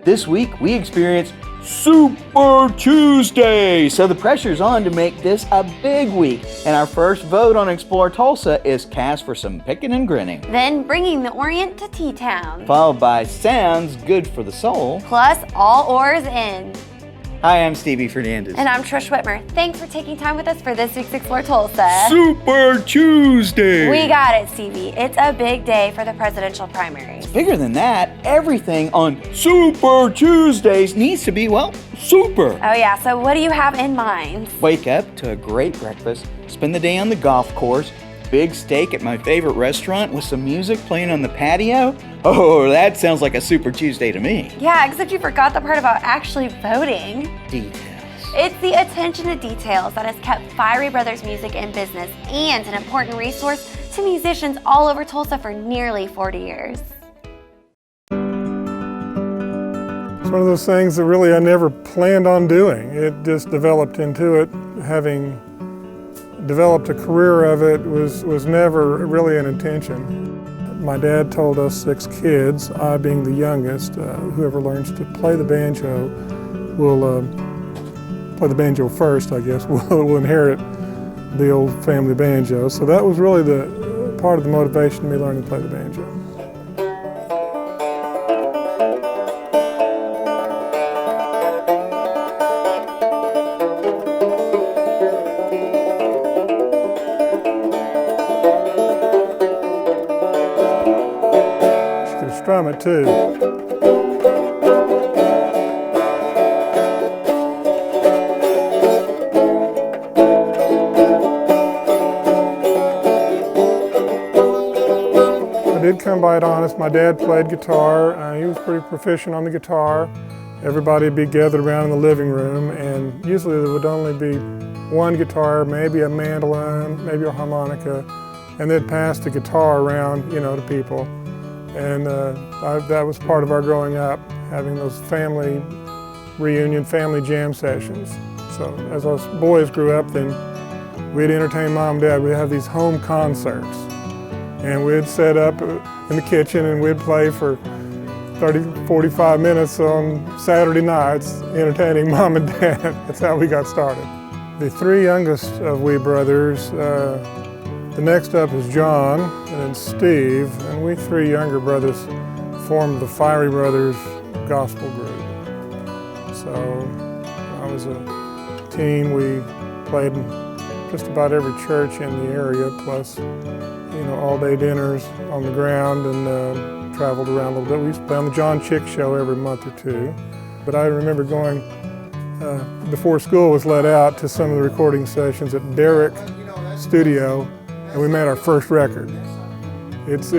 This week, we experience Super Tuesday, so the pressure's on to make this a big week. And our first vote on Explore Tulsa is cast for some picking and grinning. Then bringing the Orient to T-Town. Followed by Sounds Good for the Soul. Plus all oars in. Hi, I'm Stevie Fernandez. And I'm Trish Whitmer. Thanks for taking time with us for this week's Explore Tulsa. Super Tuesday! We got it, Stevie. It's a big day for the presidential primaries. Bigger than that, everything on Super Tuesdays needs to be, well, super. Oh yeah, so what do you have in mind? Wake up to a great breakfast, spend the day on the golf course, big steak at my favorite restaurant with some music playing on the patio. Oh, that sounds like a Super Tuesday to me. Yeah, except you forgot the part about actually voting. Details. It's the attention to details that has kept Firey Brothers music in business and an important resource to musicians all over Tulsa for nearly 40 years. It's one of those things that really I never planned on doing. It just developed into it. Having developed a career of it was never really an intention. My dad told us 6 kids, I being the youngest, whoever learns to play the banjo will play the banjo first, I guess, will inherit the old family banjo. So that was really the part of the motivation of me learning to play the banjo. Strum it too. I did come by it honest. My dad played guitar. He was pretty proficient on the guitar. Everybody would be gathered around in the living room, and usually there would only be one guitar, maybe a mandolin, maybe a harmonica, and they'd pass the guitar around, to people. And that was part of our growing up, having those family reunion, family jam sessions. So as us boys grew up, then we'd entertain Mom and Dad. We'd have these home concerts. And we'd set up in the kitchen and we'd play for 30, 45 minutes on Saturday nights, entertaining Mom and Dad. That's how we got started. The 3 youngest of we brothers, the next up is John, and then Steve, and we 3 younger brothers formed the Firey Brothers gospel group. So when I was a teen, we played in just about every church in the area, plus all-day dinners on the ground, and traveled around a little bit. We used to play on the John Chick Show every month or 2. But I remember going, before school was let out, to some of the recording sessions at Derrick Studio, and we made our first record. It's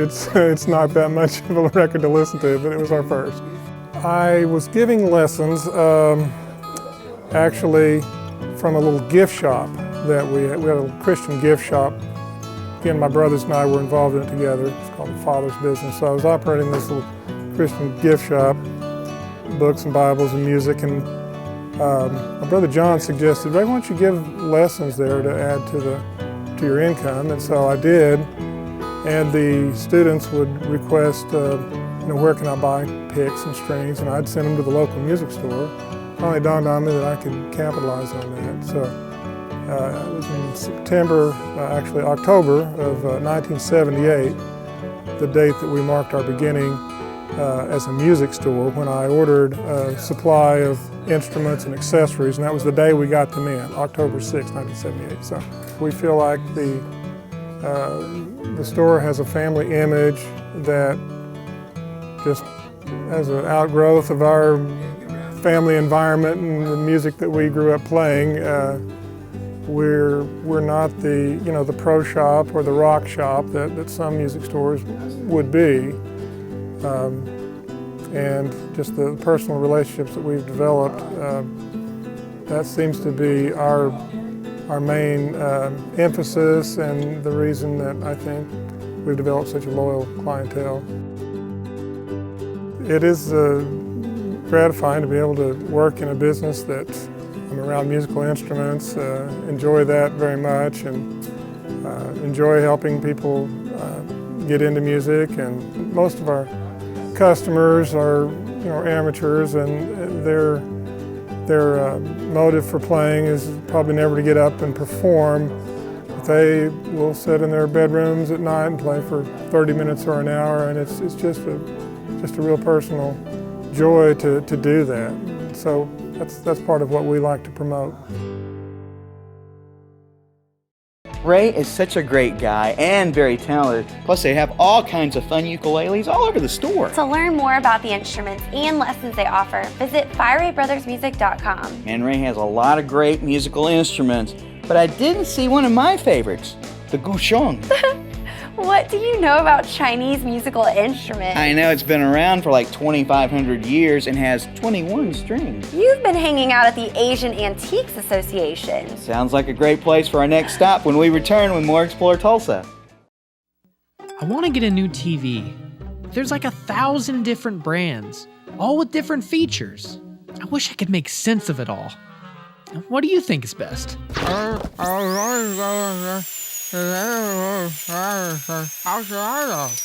not that much of a record to listen to, but it was our first. I was giving lessons, actually, from a little gift shop that we had. We had a Christian gift shop. Again, my brothers and I were involved in it together. It's called the Father's Business. So I was operating this little Christian gift shop, books and Bibles and music, and my brother John suggested, "Ray, why don't you give lessons there to add to your income?" And so I did, and the students would request, where can I buy picks and strings, and I'd send them to the local music store. Finally dawned on me that I could capitalize on that. So it was in September, actually October of 1978, the date that we marked our beginning as a music store, when I ordered a supply of instruments and accessories, and that was the day we got them in, October 6, 1978. So we feel like the store has a family image that, just as an outgrowth of our family environment and the music that we grew up playing, we're not the pro shop or the rock shop that some music stores would be. And just the personal relationships that we've developed, that seems to be our main emphasis, and the reason that I think we've developed such a loyal clientele. It is gratifying to be able to work in a business that I'm around musical instruments, enjoy that very much, and enjoy helping people get into music. And most of our customers are amateurs, and their motive for playing is probably never to get up and perform. But they will sit in their bedrooms at night and play for 30 minutes or an hour, and it's just a real personal joy to do that. So that's part of what we like to promote. Ray is such a great guy and very talented. Plus, they have all kinds of fun ukuleles all over the store. To learn more about the instruments and lessons they offer, visit fireybrothersmusic.com. And Ray has a lot of great musical instruments, but I didn't see one of my favorites, the gushong. What do you know about Chinese musical instruments? I know it's been around for like 2,500 years and has 21 strings. You've been hanging out at the Asian Antiques Association. Sounds like a great place for our next stop when we return with more Explore Tulsa. I want to get a new TV. There's like 1,000 different brands, all with different features. I wish I could make sense of it all. What do you think is best?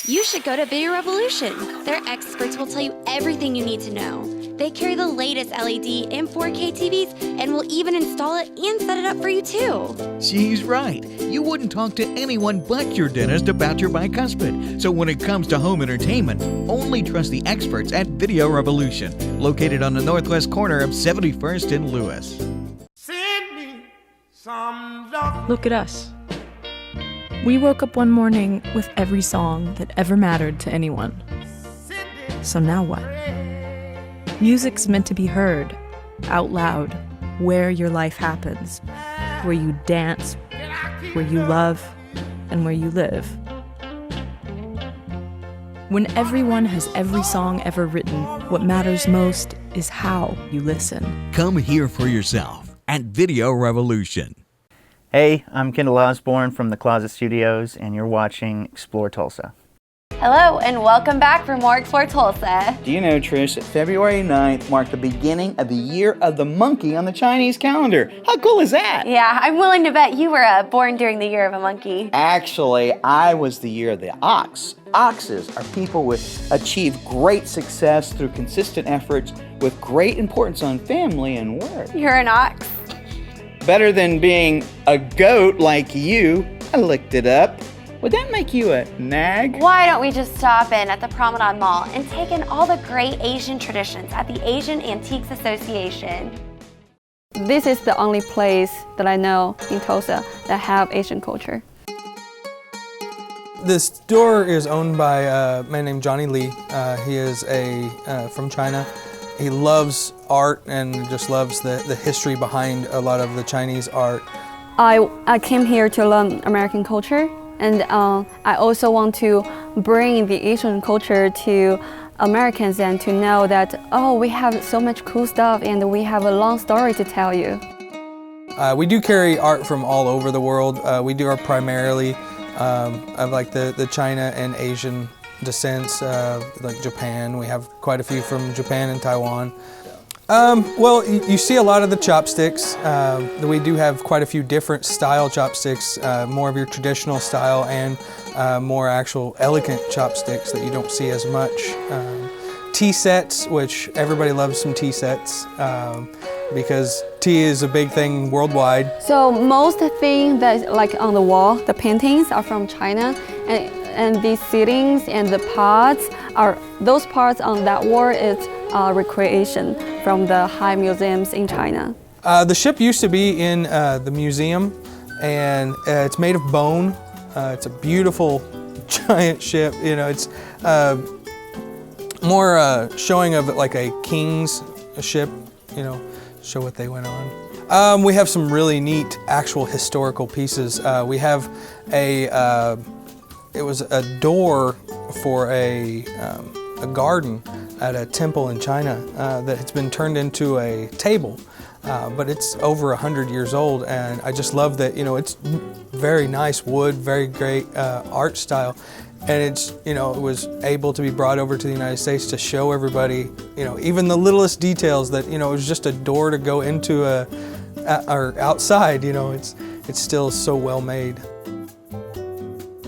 You should go to Video Revolution. Their experts will tell you everything you need to know. They carry the latest LED and 4K TVs and will even install it and set it up for you too. She's right. You wouldn't talk to anyone but your dentist about your bicuspid. So when it comes to home entertainment, only trust the experts at Video Revolution, located on the northwest corner of 71st and Lewis. Send me some love. Look at us. We woke up one morning with every song that ever mattered to anyone. So now what? Music's meant to be heard, out loud, where your life happens, where you dance, where you love, and where you live. When everyone has every song ever written, what matters most is how you listen. Come hear for yourself at Video Revolution. Hey, I'm Kendall Osborne from the Closet Studios, and you're watching Explore Tulsa. Hello, and welcome back for more Explore Tulsa. Do you know, Trish, that February 9th marked the beginning of the Year of the Monkey on the Chinese calendar? How cool is that? Yeah, I'm willing to bet you were born during the Year of a Monkey. Actually, I was the year of the ox. Oxes are people who achieve great success through consistent efforts with great importance on family and work. You're an ox. Better than being a goat like you. I looked it up. Would that make you a nag? Why don't we just stop in at the Promenade Mall and take in all the great Asian traditions at the Asian Antiques Association? This is the only place that I know in Tulsa that have Asian culture. This store is owned by a man named Johnny Lee. He is from China. He loves art and just loves the history behind a lot of the Chinese art. I came here to learn American culture, and I also want to bring the Asian culture to Americans and to know that, oh, we have so much cool stuff and we have a long story to tell you. We do carry art from all over the world. We do are primarily of like the China and Asian descents, like Japan. We have quite a few from Japan and Taiwan. Well, you see a lot of the chopsticks. We do have quite a few different style chopsticks, more of your traditional style and more actual elegant chopsticks that you don't see as much. Tea sets, which everybody loves some tea sets because tea is a big thing worldwide. So most things that like on the wall, the paintings are from China, and these seatings and the pots those parts on that wall is recreation from the high museums in China. The ship used to be in the museum, and it's made of bone. It's a beautiful giant ship. You know, it's more showing of it like a king's ship, you know, show what they went on. We have some really neat actual historical pieces. We have it was a door for a garden at a temple in China that has been turned into a table, but it's over 100 years old, and I just love that, you know, it's very nice wood, very great art style, and it's, you know, it was able to be brought over to the United States to show everybody, you know, even the littlest details that, you know, it was just a door to go into or outside, you know, it's still so well made.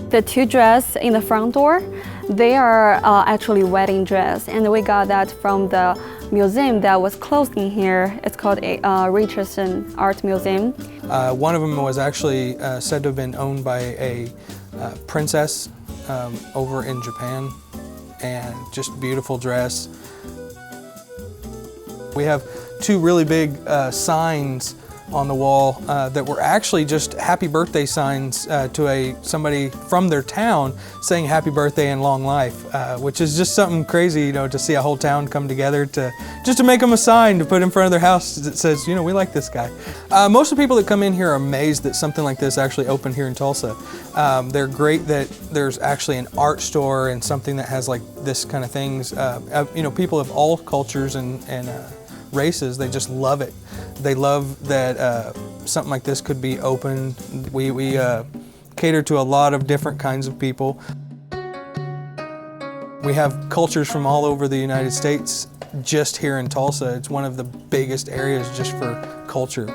The two dress in the front door, they are actually wedding dress, and we got that from the museum that was closed in here. It's called a Richardson Art Museum. One of them was actually said to have been owned by a princess over in Japan, and just beautiful dress. We have two really big signs on the wall that were actually just happy birthday signs to somebody from their town saying happy birthday and long life, which is just something crazy, you know, to see a whole town come together to make them a sign to put in front of their house that says, you know, we like this guy. Most of the people that come in here are amazed that something like this actually opened here in Tulsa. They're great that there's actually an art store and something that has like this kind of things. You know, people of all cultures and races, they just love it. They love that something like this could be open. We cater to a lot of different kinds of people. We have cultures from all over the United States just here in Tulsa. It's one of the biggest areas just for culture.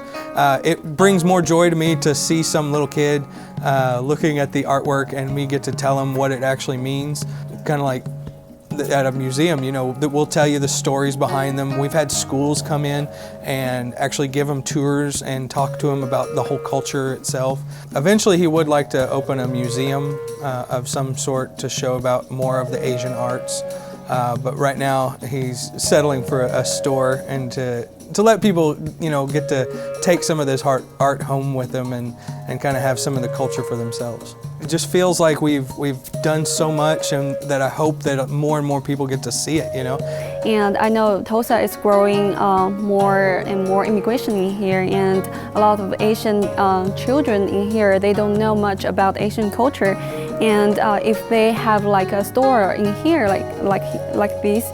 It brings more joy to me to see some little kid looking at the artwork and we get to tell him what it actually means. Kind of like at a museum, you know, that we'll tell you the stories behind them. We've had schools come in and actually give them tours and talk to them about the whole culture itself. Eventually he would like to open a museum of some sort to show about more of the Asian arts. But right now he's settling for a store and to let people, you know, get to take some of this art home with them and kind of have some of the culture for themselves. It just feels like we've done so much, and that I hope that more and more people get to see it, you know. And I know Tulsa is growing more and more immigration in here, and a lot of Asian children in here, they don't know much about Asian culture. And if they have like a store in here like this,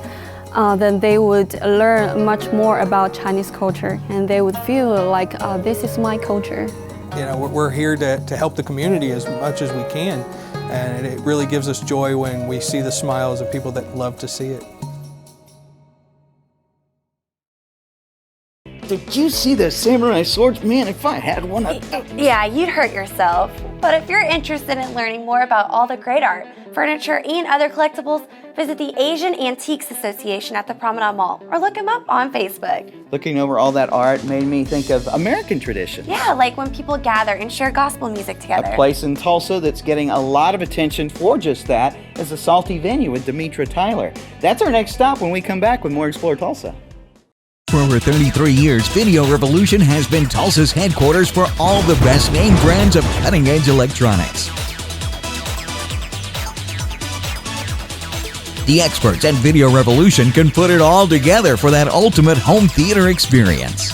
then they would learn much more about Chinese culture, and they would feel like this is my culture. You know, we're here to help the community as much as we can, and it really gives us joy when we see the smiles of people that love to see it. Did you see the samurai swords? Man, if I had one of those. Yeah, you'd hurt yourself. But if you're interested in learning more about all the great art, furniture, and other collectibles, visit the Asian Antiques Association at the Promenade Mall or look them up on Facebook. Looking over all that art made me think of American traditions. Yeah, like when people gather and share gospel music together. A place in Tulsa that's getting a lot of attention for just that is the Salty Venue with Demetra Tyler. That's our next stop when we come back with more Explore Tulsa. For over 33 years, Video Revolution has been Tulsa's headquarters for all the best name brands of cutting-edge electronics. The experts at Video Revolution can put it all together for that ultimate home theater experience.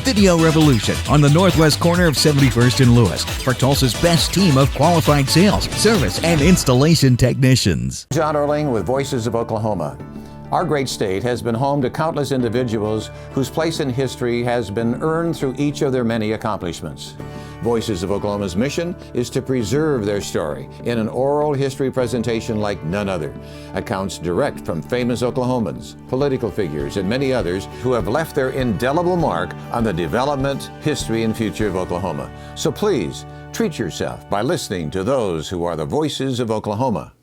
Video Revolution on the northwest corner of 71st and Lewis for Tulsa's best team of qualified sales, service, and installation technicians. John Erling with Voices of Oklahoma. Our great state has been home to countless individuals whose place in history has been earned through each of their many accomplishments. Voices of Oklahoma's mission is to preserve their story in an oral history presentation like none other. Accounts direct from famous Oklahomans, political figures, and many others who have left their indelible mark on the development, history, and future of Oklahoma. So please, treat yourself by listening to those who are the voices of Oklahoma.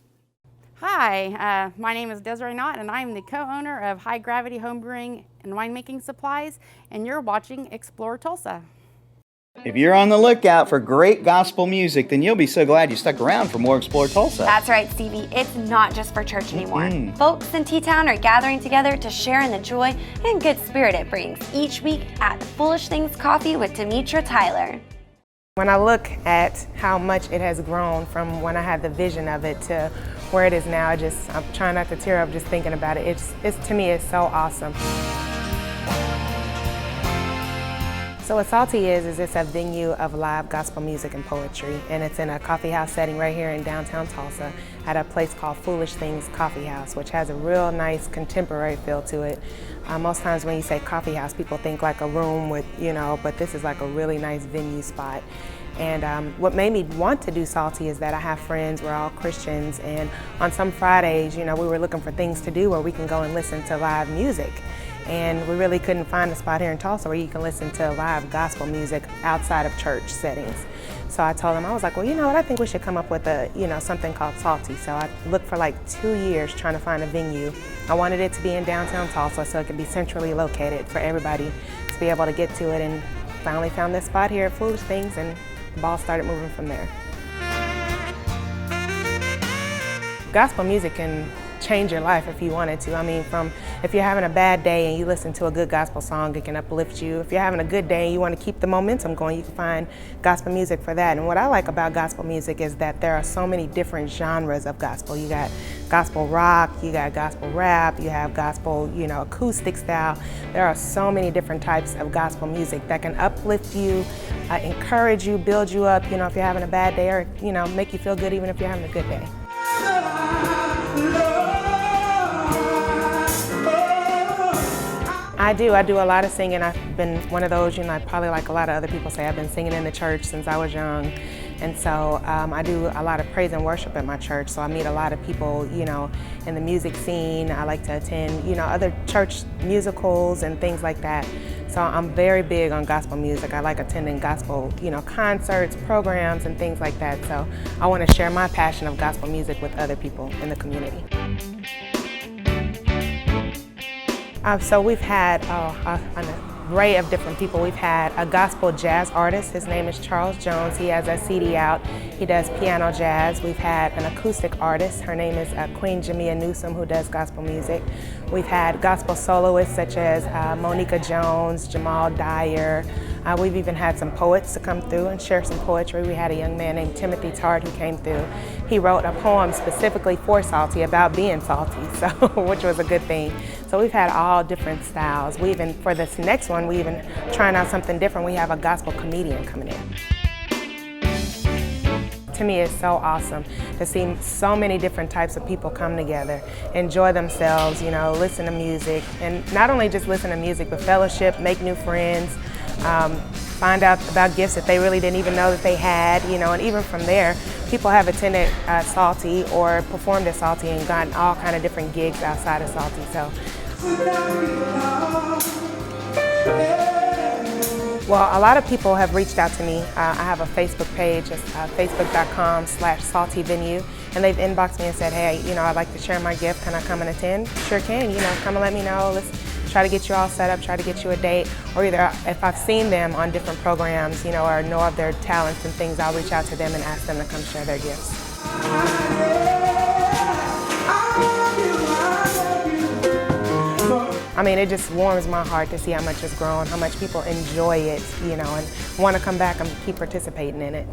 Hi, my name is Desiree Knott, and I'm the co-owner of High Gravity Homebrewing and Winemaking Supplies, and you're watching Explore Tulsa. If you're on the lookout for great gospel music, then you'll be so glad you stuck around for more Explore Tulsa. That's right, Stevie. It's not just for church anymore. Folks in T-Town are gathering together to share in the joy and good spirit it brings each week at Foolish Things Coffee with Demetra Tyler. When I look at how much it has grown from when I had the vision of it to where it is now, I'm trying not to tear up just thinking about it. It's to me, it's so awesome. So what Salty is it's a venue of live gospel music and poetry, and it's in a coffee house setting right here in downtown Tulsa at a place called Foolish Things Coffee House, which has a real nice contemporary feel to it. Most times when you say coffee house, people think like a room with, but this is like a really nice venue spot. And what made me want to do Salty is that I have friends, we're all Christians, and on some Fridays, we were looking for things to do where we can go and listen to live music. And we really couldn't find a spot here in Tulsa where you can listen to live gospel music outside of church settings. So I told them, I was like, well, you know what, I think we should come up with something called Salty. So I looked for like 2 years trying to find a venue. I wanted it to be in downtown Tulsa so it could be centrally located for everybody to be able to get to it, and finally found this spot here at Foolish Things, and the ball started moving from there. Gospel music can change your life if you wanted to. I mean, if you're having a bad day and you listen to a good gospel song, it can uplift you. If you're having a good day and you want to keep the momentum going, you can find gospel music for that. And what I like about gospel music is that there are so many different genres of gospel. You got gospel rock, you got gospel rap, you have gospel, acoustic style. There are so many different types of gospel music that can uplift you, encourage you, build you up, if you're having a bad day, or, make you feel good even if you're having a good day. I do a lot of singing. I've been one of those, probably like a lot of other people say, I've been singing in the church since I was young. And so I do a lot of praise and worship at my church. So I meet a lot of people, in the music scene. I like to attend, other church musicals and things like that. So I'm very big on gospel music. I like attending gospel, concerts, programs, and things like that. So I want to share my passion of gospel music with other people in the community. So we've had an array of different people. We've had a gospel jazz artist. His name is Charles Jones. He has a CD out. He does piano jazz. We've had an acoustic artist. Her name is Queen Jamia Newsom, who does gospel music. We've had gospel soloists such as Monica Jones, Jamal Dyer. We've even had some poets to come through and share some poetry. We had a young man named Timothy Tart who came through. He wrote a poem specifically for Salty about being salty, so which was a good thing. So we've had all different styles. For this next one, we even trying out something different. We have a gospel comedian coming in. To me, it's so awesome to see so many different types of people come together, enjoy themselves, listen to music, and not only just listen to music, but fellowship, make new friends, find out about gifts that they really didn't even know that they had, and even from there, people have attended Salty or performed at Salty and gotten all kind of different gigs outside of Salty. So. Well, a lot of people have reached out to me. I have a Facebook page, it's facebook.com/saltyvenue, and they've inboxed me and said, hey, I'd like to share my gift. Can I come and attend? Sure can, come and let me know. Let's try to get you all set up, try to get you a date, or either if I've seen them on different programs, or know of their talents and things, I'll reach out to them and ask them to come share their gifts. I mean, it just warms my heart to see how much it's grown, how much people enjoy it, and want to come back and keep participating in it.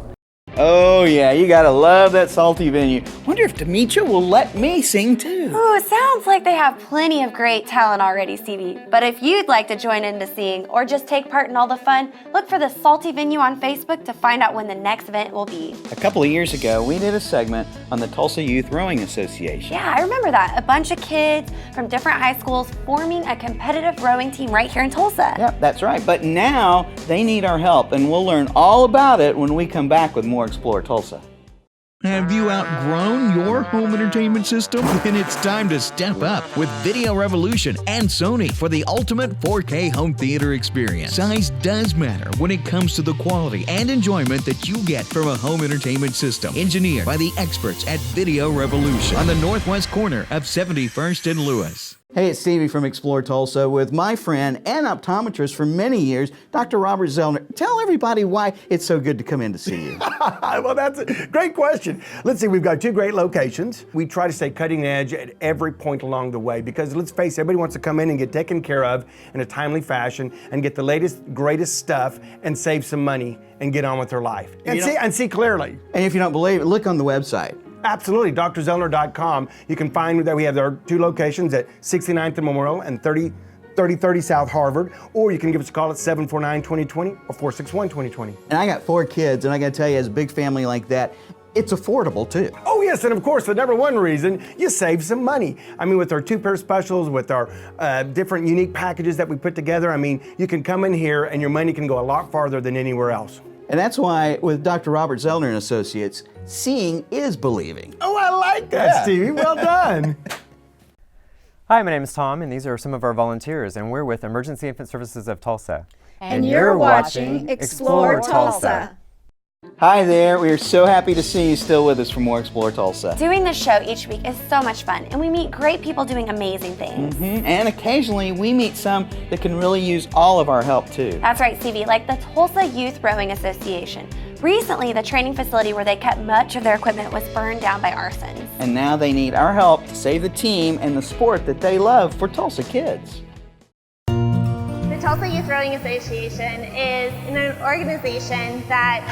Oh yeah, you gotta love that Salty venue. Wonder if Demetria will let me sing too. Ooh, it sounds like they have plenty of great talent already, Stevie. But if you'd like to join in to sing or just take part in all the fun, look for the Salty venue on Facebook to find out when the next event will be. A couple of years ago, we did a segment on the Tulsa Youth Rowing Association. Yeah, I remember that. A bunch of kids from different high schools forming a competitive rowing team right here in Tulsa. Yep, that's right. But now they need our help, and we'll learn all about it when we come back with more Explore Tulsa. Have you outgrown your home entertainment system? Then it's time to step up with Video Revolution and Sony for the ultimate 4K home theater experience. Size does matter when it comes to the quality and enjoyment that you get from a home entertainment system. Engineered by the experts at Video Revolution on the northwest corner of 71st and Lewis. Hey, it's Stevie from Explore Tulsa with my friend and optometrist for many years, Dr. Robert Zellner. Tell everybody why it's so good to come in to see you. Well, that's a great question. Let's see, we've got 2 great locations. We try to stay cutting edge at every point along the way because let's face it, everybody wants to come in and get taken care of in a timely fashion and get the latest, greatest stuff and save some money and get on with their life. And see clearly. And if you don't believe it, look on the website. Absolutely, drzellner.com. You can find that we have our 2 locations at 69th and Memorial and 3030 South Harvard, or you can give us a call at 749-2020 or 461-2020. And I got 4 kids, and I gotta tell you, as a big family like that, it's affordable too. Oh yes, and of course, the number one reason, you save some money. I mean, with our 2-pair specials, with our different unique packages that we put together, I mean, you can come in here and your money can go a lot farther than anywhere else. And that's why with Dr. Robert Zellner and Associates, seeing is believing. Oh, I like that, Stevie. Well done. Hi, my name is Tom, and these are some of our volunteers, and we're with Emergency Infant Services of Tulsa. And you're watching Explore Tulsa. Hi there, we are so happy to see you still with us for more Explore Tulsa. Doing this show each week is so much fun, and we meet great people doing amazing things. And occasionally we meet some that can really use all of our help too. That's right, Stevie, like the Tulsa Youth Rowing Association. Recently, the training facility where they kept much of their equipment was burned down by arson. And now they need our help to save the team and the sport that they love for Tulsa kids. The Tulsa Youth Rowing Association is an organization that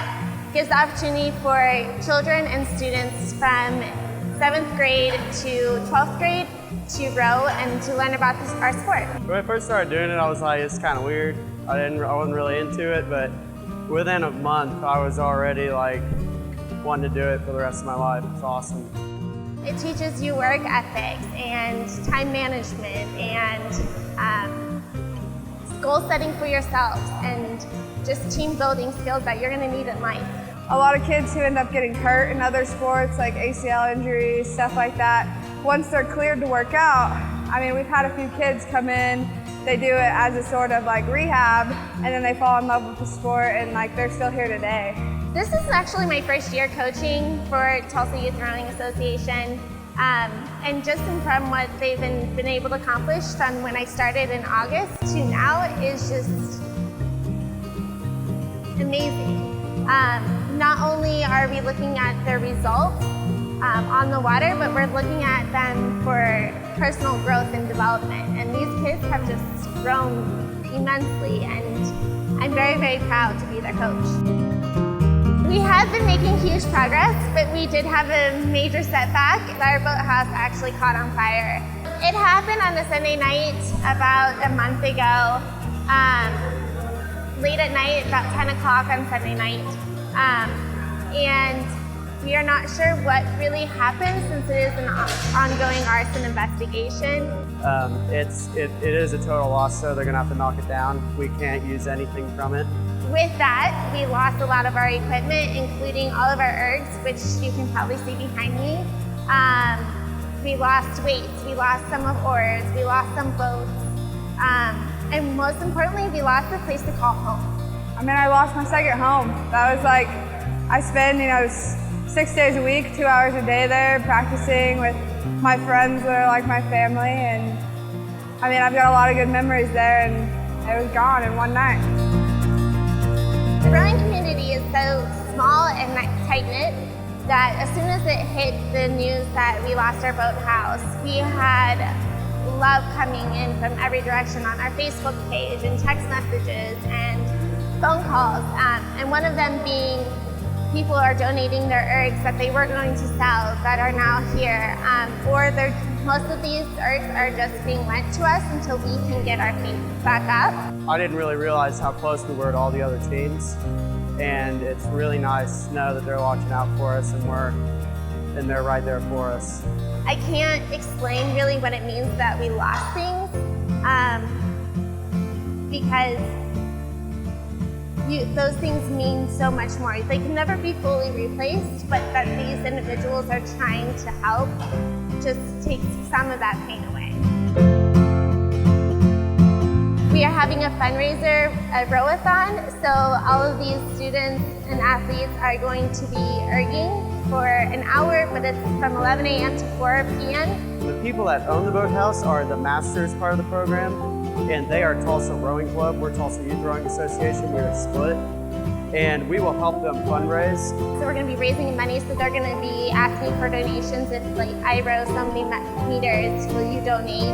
gives the opportunity for children and students from 7th grade to 12th grade to row and to learn about our sport. When I first started doing it, I was like, it's kind of weird. I wasn't really into it, but within a month, I was already like wanting to do it for the rest of my life. It's awesome. It teaches you work ethics and time management and goal setting for yourself and just team building skills that you're going to need in life. A lot of kids who end up getting hurt in other sports like ACL injuries, stuff like that, once they're cleared to work out, I mean, we've had a few kids come in, they do it as a sort of like rehab, and then they fall in love with the sport and like they're still here today. This is actually my first year coaching for Tulsa Youth Rowing Association. And just from what they've been able to accomplish from when I started in August to now is just amazing. Not only are we looking at their results on the water, but we're looking at them for personal growth and development. And these kids have just grown immensely, and I'm very, very proud to be their coach. We have been making huge progress, but we did have a major setback. Our boathouse actually caught on fire. It happened on a Sunday night about a month ago, late at night, about 10 o'clock on Sunday night. And we are not sure what really happened since it is an ongoing arson investigation. It is a total loss, so they're gonna have to knock it down. We can't use anything from it. With that, we lost a lot of our equipment, including all of our ergs, which you can probably see behind me. We lost weights, we lost some of oars, we lost some boats, and most importantly, we lost a place to call home. I mean, I lost my second home. That was like, I spend, 6 days a week, 2 hours a day there practicing with my friends that are like my family, and I mean, I've got a lot of good memories there, and it was gone in one night. The rowing community is so small and tight-knit that as soon as it hit the news that we lost our boathouse, we had love coming in from every direction on our Facebook page and text messages and phone calls, and one of them being people are donating their ergs that they were going to sell that are now here, or most of these ergs are just being lent to us until we can get our feet back up. I didn't really realize how close we were to all the other teams, and it's really nice to know that they're watching out for us and they're right there for us. I can't explain really what it means that we lost things, because those things mean so much more. They can never be fully replaced, but that these individuals are trying to help just take some of that pain away. We are having a fundraiser, a rowathon, so all of these students and athletes are going to be erging for an hour, but it's from 11 a.m. to 4 p.m. The people that own the boathouse are the Masters part of the program, and they are Tulsa Rowing Club. We're Tulsa Youth Rowing Association. We're split, and we will help them fundraise. So we're going to be raising money, so they're going to be asking for donations. If like I row so many meters, will you donate?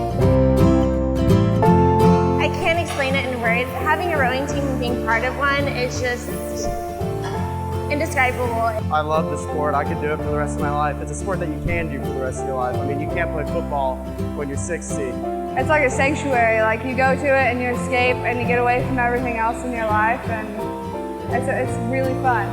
I can't explain it in words. Having a rowing team and being part of one is just indescribable. I love the sport. I could do it for the rest of my life. It's a sport that you can do for the rest of your life. I mean, you can't play football when you're 60. It's like a sanctuary. Like you go to it and you escape and you get away from everything else in your life, and it's really fun.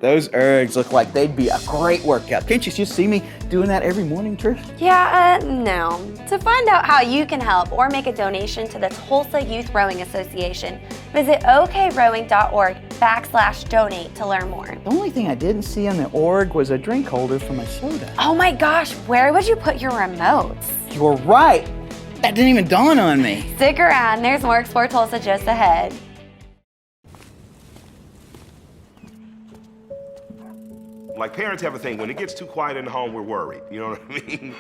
Those ergs look like they'd be a great workout. Can't you just see me doing that every morning, Trish? Yeah, no. To find out how you can help or make a donation to the Tulsa Youth Rowing Association, Visit okrowing.org/donate to learn more. The only thing I didn't see on the org was a drink holder for my soda. Oh my gosh, where would you put your remotes? You're right. That didn't even dawn on me. Stick around, there's more Explore Tulsa just ahead. Like parents have a thing, when it gets too quiet in the home, we're worried. You know what I mean?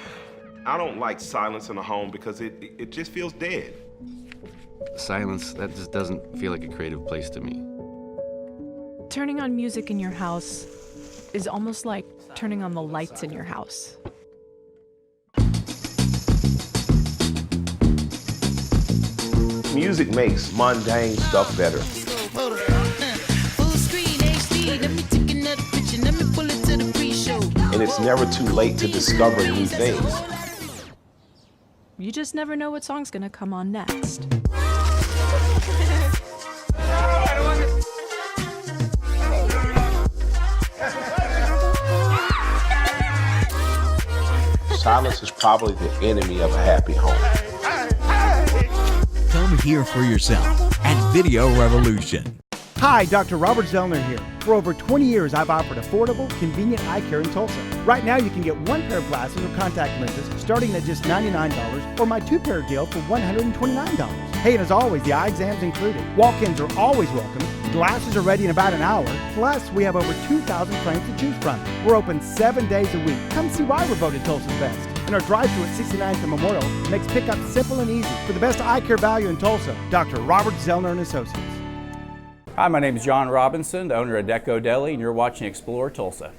I don't like silence in the home because it just feels dead. Silence, that just doesn't feel like a creative place to me. Turning on music in your house is almost like turning on the lights in your house. Music makes mundane stuff better. And it's never too late to discover new things. You just never know what song's gonna come on next. Silence is probably the enemy of a happy home. Come here for yourself at Video Revolution. Hi, Dr. Robert Zellner here. For over 20 years, I've offered affordable, convenient eye care in Tulsa. Right now, you can get one pair of glasses or contact lenses starting at just $99, or my two-pair deal for $129. Hey, and as always, the eye exam's included. Walk-ins are always welcome. Glasses are ready in about an hour. Plus, we have over 2,000 frames to choose from. We're open 7 days a week. Come see why we're voted Tulsa's best. And our drive-thru at 69th and Memorial makes pickup simple and easy. For the best eye care value in Tulsa, Dr. Robert Zellner and Associates. Hi, my name is John Robinson, the owner of Deco Deli, and you're watching Explore Tulsa.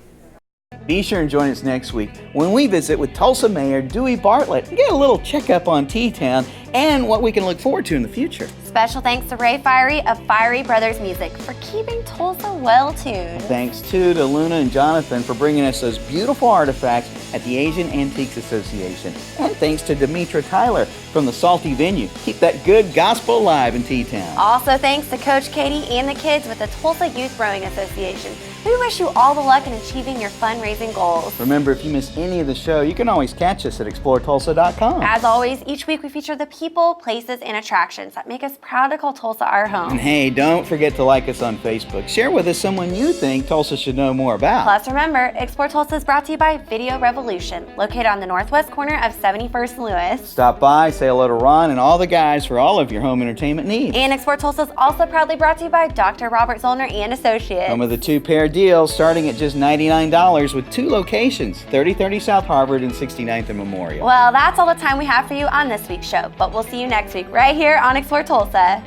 Be sure and join us next week when we visit with Tulsa Mayor Dewey Bartlett and get a little checkup on T-Town and what we can look forward to in the future. Special thanks to Ray Firey of Firey Brothers Music for keeping Tulsa well-tuned. Thanks too to Luna and Jonathan for bringing us those beautiful artifacts at the Asian Antiques Association. And thanks to Demetra Tyler from the Salty Venue. Keep that good gospel alive in T-Town. Also thanks to Coach Katie and the kids with the Tulsa Youth Rowing Association. We wish you all the luck in achieving your fundraising goals. Remember, if you miss any of the show, you can always catch us at exploretulsa.com. As always, each week we feature the people, places, and attractions that make us proud to call Tulsa our home. And hey, don't forget to like us on Facebook. Share with us someone you think Tulsa should know more about. Plus, remember, Explore Tulsa is brought to you by Video Revolution, located on the northwest corner of 71st and Lewis. Stop by, say hello to Ron and all the guys for all of your home entertainment needs. And Explore Tulsa is also proudly brought to you by Dr. Robert Zollner and Associates. Home of the two-pair deal starting at just $99 with 2 locations, 3030 South Harvard and 69th and Memorial. Well, that's all the time we have for you on this week's show, but we'll see you next week right here on Explore Tulsa.